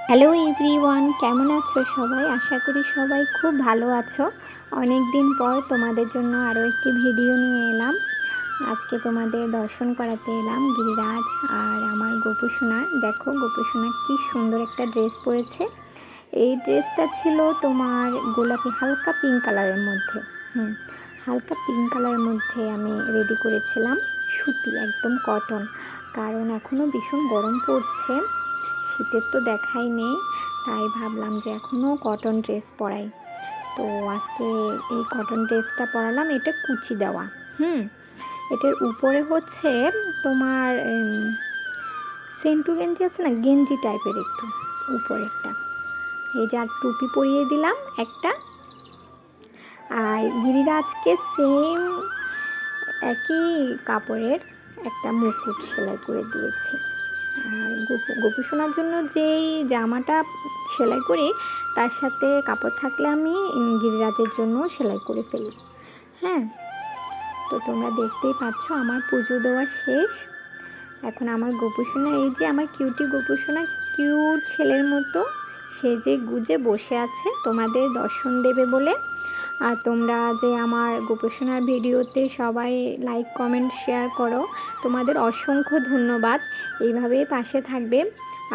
Hello everyone, কেমন আছো সবাই? আশা করি সবাই খুব ভালো আছো। অনেক দিন পর তোমাদের জন্য আরও একটি ভিডিও নিয়ে এলাম। আজকে তোমাদের দর্শন করাতে এলাম গিরিরাজ আর আমার গোপুসোনা। দেখো গোপুসোনা কি সুন্দর একটা ড্রেস পরেছে। এই ড্রেসটা ছিল তোমার গোলাপি হালকা পিঙ্ক কালারের মধ্যে। হালকা পিঙ্ক কালারের মধ্যে আমি রেডি করেছিলাম, সুতি একদম কটন, কারণ এখনও ভীষণ গরম পড়ছে, শীতের তো দেখাই নেই, তাই ভাবলাম যে এখনও কটন ড্রেস পরাই। তো আজকে এই কটন ড্রেসটা পরালাম। এটা কুচি দেওয়া। এটার উপরে হচ্ছে তোমার সেন্টু গেঞ্জি আছে না, গেঞ্জি টাইপের একটু উপরেরটা। এই যে আর টুপি পরিয়ে দিলাম একটা। আর গিরিরাজকে সেম একই কাপড়ের একটা মুকুট সেলাই করে দিয়েছি। আর গোপুসোনার জন্য যেই জামাটা সেলাই করি তার সাথে কাপড় থাকলে আমি গিরিরাজের জন্য সেলাই করে ফেলি। হ্যাঁ, তো তোমরা দেখতেই পাচ্ছ আমার পুজো দেওয়া শেষ। এখন আমার গোপুসোনা, এই যে আমার কিউটি গোপুসোনা, কিউট ছেলের মতো সেজে গুজে বসে আছে তোমাদের দর্শন দেবে বলে। আর তোমরা যে আমার গোপুসোনার ভিডিওতে সবাই লাইক কমেন্ট শেয়ার করো, তোমাদের অসংখ্য ধন্যবাদ। এইভাবেই পাশে থাকবে।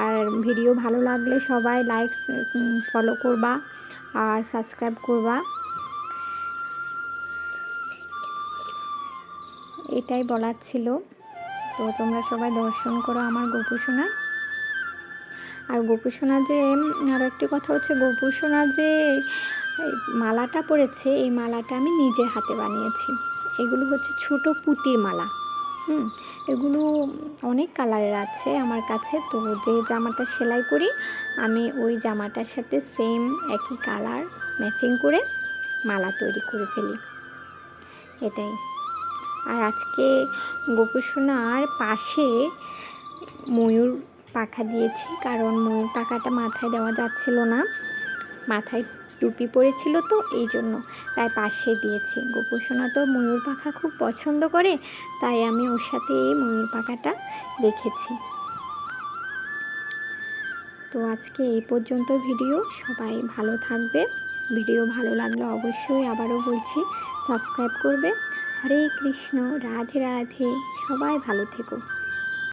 আর ভিডিও ভালো লাগলে সবাই লাইক ফলো করবা আর সাবস্ক্রাইব করবা। এটাই বলার ছিল। তো তোমরা সবাই দর্শন করো আমার গোপুসোনা। আর গোপুসোনা যে আরও একটি কথা হচ্ছে, গোপুসোনা যে মালাটা পরেছে, এই মালাটা আমি নিজের হাতে বানিয়েছি। এগুলো হচ্ছে ছোট পুঁতির মালা। এগুলো অনেক কালারের আছে আমার কাছে। তো যে জামাটা সেলাই করি আমি ওই জামাটার সাথে সেম একই কালার ম্যাচিং করে মালা তৈরি করে ফেলি, এটাই। আর আজকে গোপুসোনার পাশে ময়ূর পাখা দিয়েছি, কারণ ময়ূর পাখাটা মাথায় দেওয়া যাচ্ছিল না, মাথায় টুপি পরেছিল তো এই জন্য, তাই পাশে দিয়েছি। গোপুসোনা তো ময়ূর পাখা খুব পছন্দ করে, তাই আমি ওর সাথে এই ময়ূর পাখাটা রেখেছি। তো আজকে এই পর্যন্ত ভিডিও। সবাই ভালো থাকবে। ভিডিও ভালো লাগলে অবশ্যই আবারও বলছি সাবস্ক্রাইব করবে। হরে কৃষ্ণ, রাধে রাধে, সবাই ভালো থেকো।